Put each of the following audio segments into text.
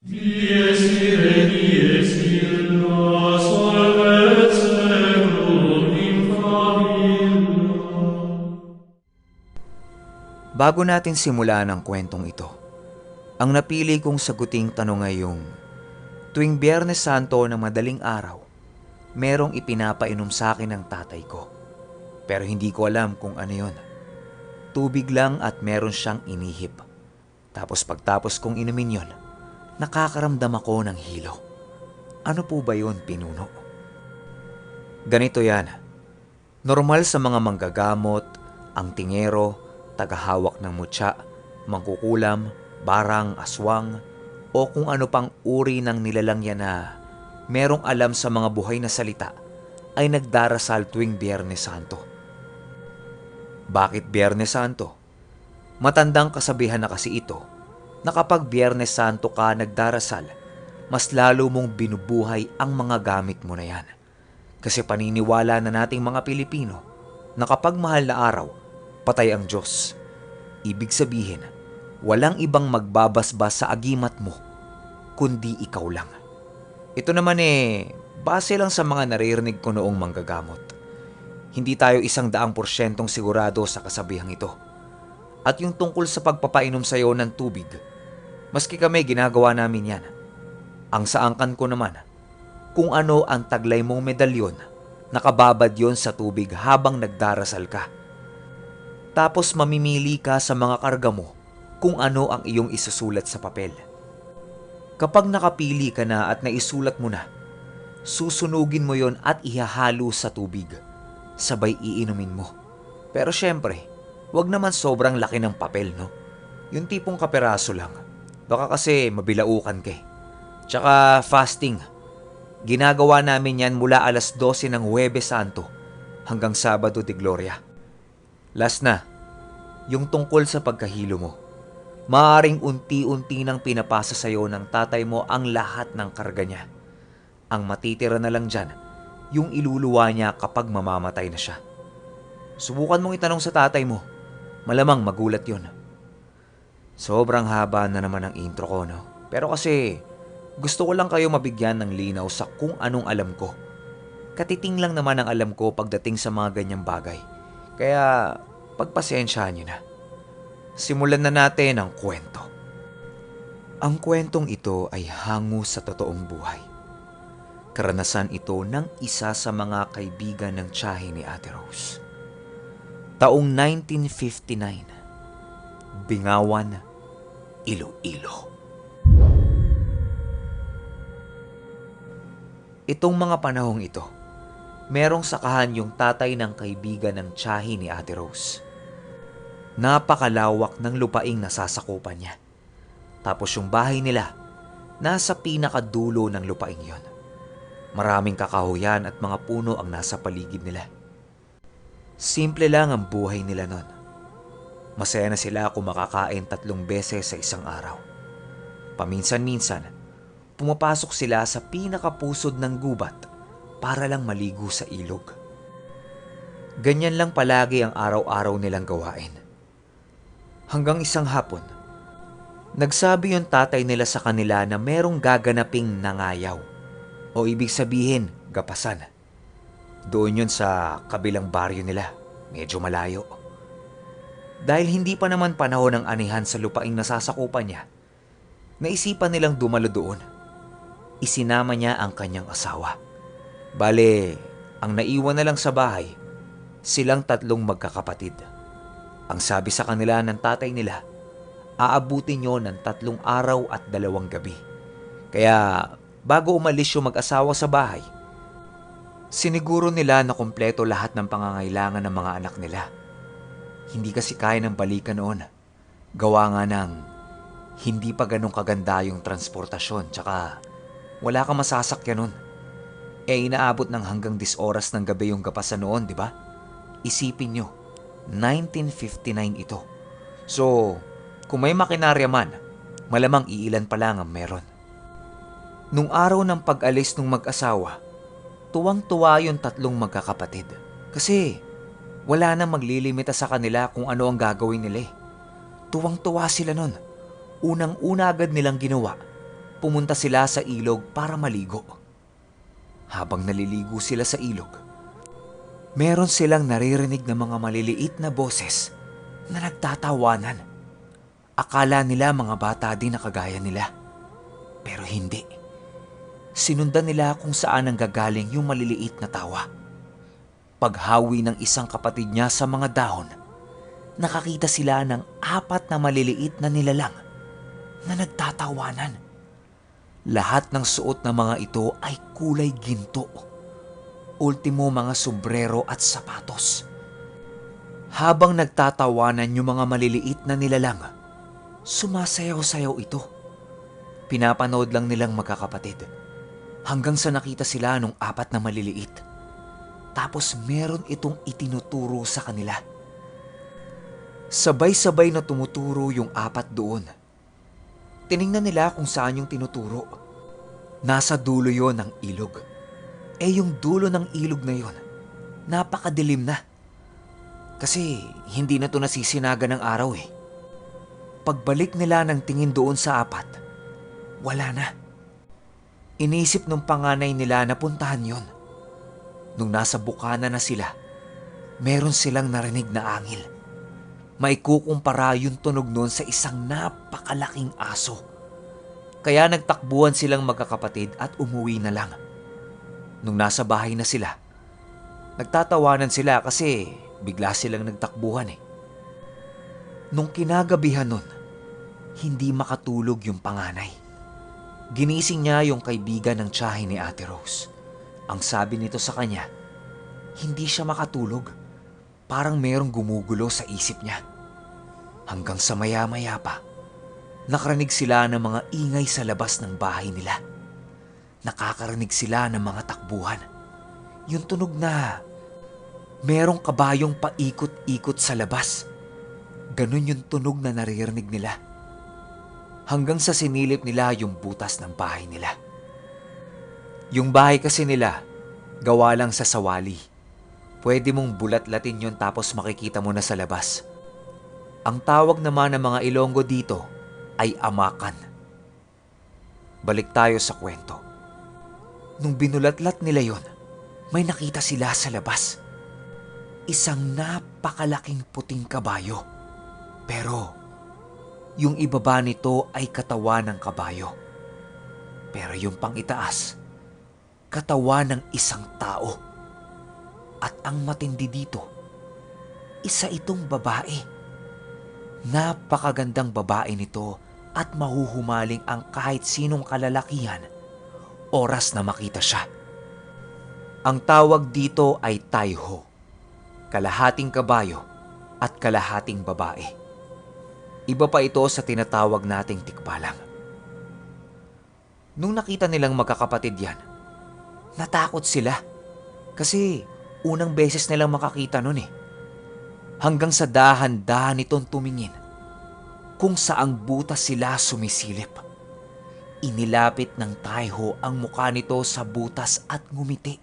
Dies ire, dies illa, salvet seculum in favilla. Bago natin simulan ang kwentong ito, ang napili kong saguting tanong ay yung tuwing Biyernes Santo ng madaling araw, merong ipinapainom sa akin ng tatay ko. Pero hindi ko alam kung ano yon. Tubig lang at meron siyang inihip. Tapos pagtapos kong inumin yon, nakakaramdam ako ng hilo. Ano po ba yun, pinuno? Ganito yan. Normal sa mga manggagamot, ang tingero, tagahawak ng mutya, mangkukulam, barang, aswang, o kung ano pang uri ng nilalang yan na merong alam sa mga buhay na salita ay nagdarasal tuwing Biyernes Santo. Bakit Biyernes Santo? Matandang kasabihan na kasi ito na kapag Biyernes Santo ka nagdarasal, mas lalo mong binubuhay ang mga gamit mo na yan. Kasi paniniwala na nating mga Pilipino na kapag mahal na araw, patay ang Diyos. Ibig sabihin, walang ibang magbabasbas sa agimat mo, kundi ikaw lang. Ito naman base lang sa mga naririnig ko noong manggagamot. Hindi tayo 100% sigurado sa kasabihang ito. At yung tungkol sa pagpapainom sa iyo ng tubig, maski kami ginagawa namin yan. Ang saangkan ko naman, kung ano ang taglay mong medalyon, nakababad yon sa tubig habang nagdarasal ka. Tapos mamimili ka sa mga karga mo kung ano ang iyong isusulat sa papel. Kapag nakapili ka na at naisulat mo na, susunugin mo yon at ihahalo sa tubig. Sabay iinumin mo. Pero syempre, wag naman sobrang laki ng papel, no? Yung tipong kaperaso lang. Baka kasi mabilaukan ka eh. Tsaka fasting. Ginagawa namin yan mula alas 12 ng Huwebes Santo hanggang Sabado de Gloria. Last na, yung tungkol sa pagkahilo mo. Maaring unti-unti nang pinapasa sa'yo ng tatay mo ang lahat ng karga niya. Ang matitira na lang dyan, yung iluluwa niya kapag mamamatay na siya. Subukan mong itanong sa tatay mo. Malamang magulat yun. Sobrang haba na naman ang intro ko, no? Pero kasi gusto ko lang kayo mabigyan ng linaw sa kung anong alam ko. Katiting lang naman ang alam ko pagdating sa mga ganyang bagay. Kaya pagpasensyahan niyo na. Simulan na natin ang kwento. Ang kwentong ito ay hango sa totoong buhay. Karanasan ito ng isa sa mga kaibigan ng tiyahin ni Ate Rose. Taong 1959, Bingawan, Iloilo. Itong mga panahong ito, merong sakahan yung tatay ng kaibigan ng tiyahin ni Ate Rose. Napakalawak ng lupaing nasasakupan niya. Tapos yung bahay nila, nasa pinakadulo ng lupaing yon. Maraming kakahuyan at mga puno ang nasa paligid nila. Simple lang ang buhay nila nun. Masaya na sila kung makakain 3 beses sa isang araw. Paminsan-minsan, pumapasok sila sa pinakapusod ng gubat para lang maligo sa ilog. Ganyan lang palagi ang araw-araw nilang gawain. Hanggang isang hapon, nagsabi yung tatay nila sa kanila na merong gaganaping nangayaw. O ibig sabihin, gapasan. Doon yun sa kabilang baryo nila, medyo malayo. Dahil hindi pa naman panahon ng anihan sa lupaing nasasakupan niya, naisipan nilang dumalo doon. Isinama niya ang kanyang asawa. Bale, ang naiwan na lang sa bahay, silang 3 magkakapatid. Ang sabi sa kanila ng tatay nila, aabutin nyo ng 3 araw at 2 gabi. Kaya bago umalis yung mag-asawa sa bahay, siniguro nila na kumpleto lahat ng pangangailangan ng mga anak nila. Hindi kasi kaya ng balikan noon. Gawa nga ng hindi pa ganun kaganda yung transportasyon, tsaka wala kang masasakyan nun. Inaabot ng hanggang 10 oras ng gabi yung gapasan noon, di ba? Isipin nyo, 1959 ito. So, kung may makinarya man, malamang iilan pa lang ang meron. Nung araw ng pag-alis ng mag-asawa, tuwang-tuwa yung 3 magkakapatid. Kasi wala na maglilimita sa kanila kung ano ang gagawin nila. Tuwang-tuwa sila nun. Unang-una agad nilang ginawa, pumunta sila sa ilog para maligo. Habang naliligo sila sa ilog, meron silang naririnig na mga maliliit na boses na nagtatawanan. Akala nila mga bata din na kagaya nila. Pero hindi. Sinundan nila kung saan ang gagaling yung maliliit na tawa. Paghawi ng isang kapatid niya sa mga dahon, nakakita sila ng 4 na maliliit na nilalang na nagtatawanan. Lahat ng suot na mga ito ay kulay ginto. Ultimo mga sombrero at sapatos. Habang nagtatawanan yung mga maliliit na nilalang, sumasayaw-sayaw ito. Pinapanood lang nilang magkakapatid hanggang sa nakita sila nung 4 na maliliit. Tapos meron itong itinuturo sa kanila. Sabay-sabay na tumuturo yung 4 doon. Tiningnan nila kung saan yung tinuturo. Nasa dulo yon ng ilog. Yung dulo ng ilog na yon, napakadilim na. Kasi hindi na to nasisinaga ng araw eh. Pagbalik nila ng tingin doon sa 4, wala na. Inisip nung panganay nila na puntahan yon. Nung nasa bukana na sila, meron silang narinig na angil. Maikukumpara yung tunog noon sa isang napakalaking aso. Kaya nagtakbuhan silang magkakapatid at umuwi na lang. Nung nasa bahay na sila, nagtatawanan sila kasi bigla silang nagtakbuhan eh. Nung kinagabihan nun, hindi makatulog yung panganay. Ginising niya yung kaibigan ng tiyahin ni Ate Rose. Ang sabi nito sa kanya, hindi siya makatulog. Parang merong gumugulo sa isip niya. Hanggang sa maya-maya pa, nakarinig sila ng mga ingay sa labas ng bahay nila. Nakakarinig sila ng mga takbuhan. Yung tunog na merong kabayong paikot-ikot sa labas. Ganun yung tunog na naririnig nila. Hanggang sa sinilip nila yung butas ng bahay nila. Yung bahay kasi nila, gawa lang sa sawali. Pwede mong bulat-latin yun tapos makikita mo na sa labas. Ang tawag naman ng mga Ilonggo dito ay amakan. Balik tayo sa kwento. Nung binulat-lat nila yon, may nakita sila sa labas. Isang napakalaking puting kabayo. Pero yung ibaba nito ay katawan ng kabayo. Pero yung pang-itaas, katawan ng isang tao. At ang matindi dito, isa itong babae. Napakagandang babae nito at mahuhumaling ang kahit sinong kalalakihan oras na makita siya. Ang tawag dito ay Taiho, kalahating kabayo at kalahating babae. Iba pa ito sa tinatawag nating tikbalang. Nung nakita nilang magkakapatid yan, natakot sila kasi unang beses nilang makakita nun eh. Hanggang sa dahan-dahan nitong tumingin kung saang butas sila sumisilip. Inilapit ng Taiho ang mukha nito sa butas at ngumiti.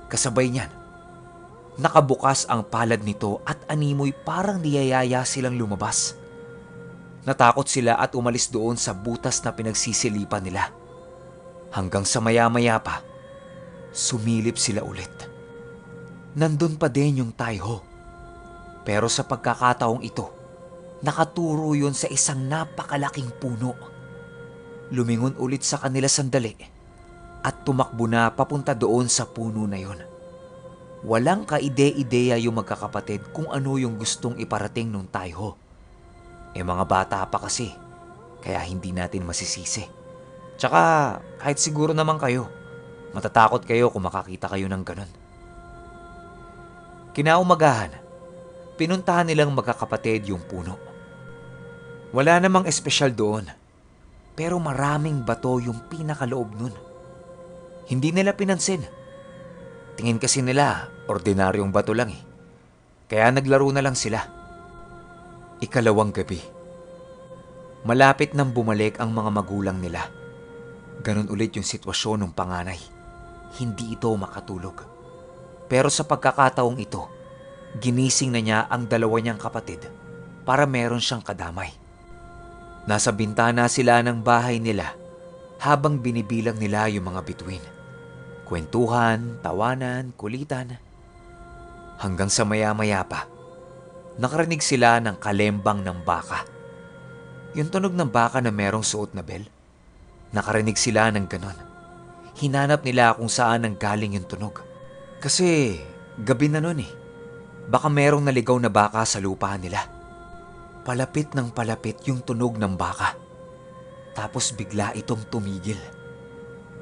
Kasabay niyan, nakabukas ang palad nito at animoy parang niyayaya silang lumabas. Natakot sila at umalis doon sa butas na pinagsisilipan nila. Hanggang sa maya-maya pa, sumilip sila ulit. Nandun pa din yung Taiho. Pero sa pagkakataong ito, nakaturo yun sa isang napakalaking puno. Lumingon ulit sa kanila sandali at tumakbo na papunta doon sa puno na yun. Walang kaide-ideya yung magkakapatid kung ano yung gustong iparating nung Taiho. Mga bata pa kasi, kaya hindi natin masisisi. Tsaka kahit siguro naman kayo, matatakot kayo kung makakita kayo ng ganun. Kinaumagahan, pinuntahan nilang magkakapatid yung puno. Wala namang espesyal doon, pero maraming bato yung pinakaloob nun. Hindi nila pinansin. Tingin kasi nila, ordinaryong bato lang eh. Kaya naglaro na lang sila. Ikalawang gabi. Malapit nang bumalik ang mga magulang nila. Ganon ulit yung sitwasyon ng panganay. Hindi ito makatulog. Pero sa pagkakataong ito, ginising na niya ang dalawa niyang kapatid para meron siyang kadamay. Nasa bintana sila ng bahay nila habang binibilang nila yung mga bituin. Kwentuhan, tawanan, kulitan. Hanggang sa maya-maya pa, nakarinig sila ng kalembang ng baka. Yung tunog ng baka na merong suot na bell. Nakarinig sila ng ganon. Hinanap nila kung saan nang galing yung tunog. Kasi gabi na nun eh. Baka merong naligaw na baka sa lupa nila. Palapit ng palapit yung tunog ng baka. Tapos bigla itong tumigil.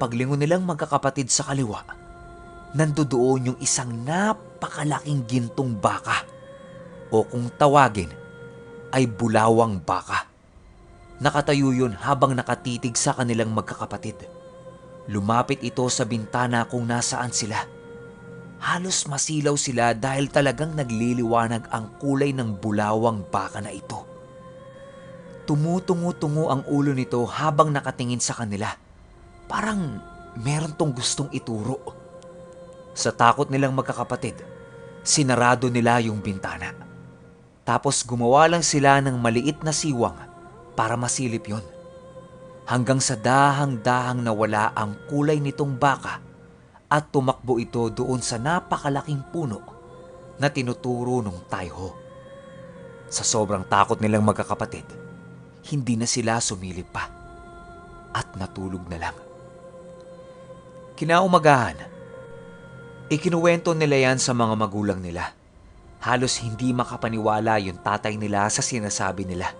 Paglingon nilang magkakapatid sa kaliwa, nandoon yung isang napakalaking gintong baka. O kung tawagin, ay bulawang baka. Nakatayo yun habang nakatitig sa kanilang magkakapatid. Lumapit ito sa bintana kung nasaan sila. Halos masilaw sila dahil talagang nagliliwanag ang kulay ng bulawang baka na ito. Tumutungo-tungo ang ulo nito habang nakatingin sa kanila. Parang meron tong gustong ituro. Sa takot nilang magkakapatid, sinarado nila yung bintana. Tapos gumawa lang sila ng maliit na siwang para masilip yon. Hanggang sa dahang-dahang nawala ang kulay nitong baka at tumakbo ito doon sa napakalaking puno na tinuturo ng Taiho. Sa sobrang takot nilang magkakapatid, hindi na sila sumilip pa at natulog na lang. Kinaumagahan, ikinuwento nila yan sa mga magulang nila. Halos hindi makapaniwala yung tatay nila sa sinasabi nila.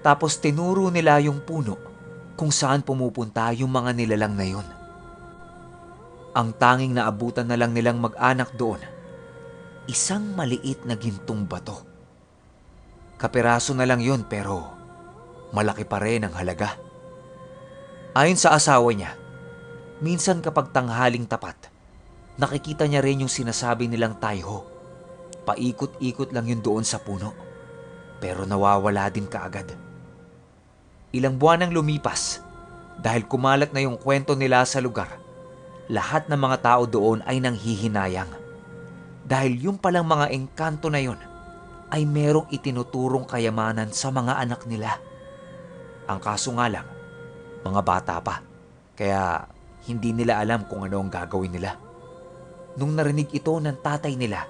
Tapos tinuro nila yung puno kung saan pumupunta yung mga nilalang na yun. Ang tanging naabutan na lang nilang mag-anak doon, isang maliit na gintong bato. Kapiraso na lang yun pero malaki pa rin ang halaga. Ayon sa asawa niya, minsan kapag tanghaling tapat, nakikita niya rin yung sinasabi nilang Taiho. Paikot-ikot lang yun doon sa puno, pero nawawala din kaagad. Ilang buwan nang lumipas, dahil kumalat na yung kwento nila sa lugar, lahat ng mga tao doon ay nanghihinayang. Dahil yung palang mga engkanto na yun ay merong itinuturong kayamanan sa mga anak nila. Ang kaso nga lang, mga bata pa, kaya hindi nila alam kung ano ang gagawin nila. Nung narinig ito ng tatay nila,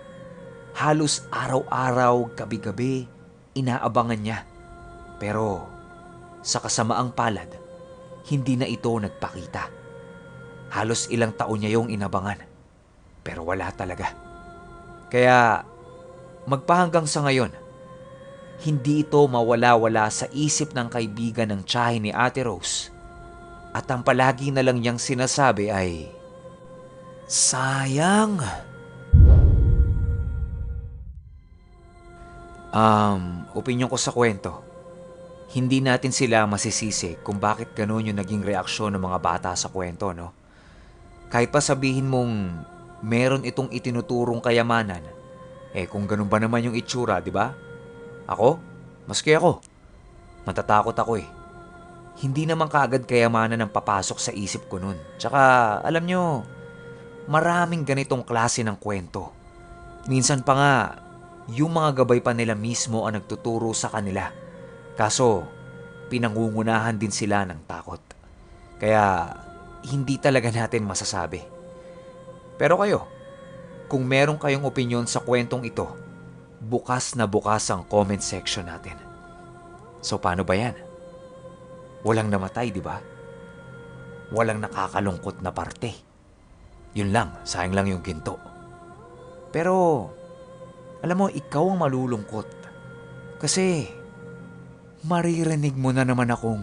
halos araw-araw, gabi-gabi, inaabangan niya. Pero sa kasamaang palad, hindi na ito nagpakita. Halos ilang taon niya yung inabangan, pero wala talaga. Kaya magpahanggang sa ngayon, hindi ito mawala-wala sa isip ng kaibigan ng tiyahin ni Ate Rose. At ang palagi na lang niyang sinasabi ay, sayang. Opinyon ko sa kwento, hindi natin sila masisisi kung bakit ganun yung naging reaksyon ng mga bata sa kwento, no? Kahit pa sabihin mong meron itong itinuturong kayamanan, kung ganun ba naman yung itsura, di ba? Ako? Maski ako. Matatakot ako eh. Hindi naman kaagad kayamanan ang papasok sa isip ko nun. Tsaka, alam nyo, maraming ganitong klase ng kwento. Minsan pa nga, yung mga gabay pa nila mismo ang nagtuturo sa kanila. Kaso, pinangungunahan din sila ng takot. Kaya, hindi talaga natin masasabi. Pero kayo, kung meron kayong opinyon sa kwentong ito, bukas na bukas ang comment section natin. So, paano ba yan? Walang namatay, di ba? Walang nakakalungkot na parte. Yun lang, sayang lang yung ginto. Pero, alam mo, ikaw ang malulungkot. Kasi, maririnig mo na naman akong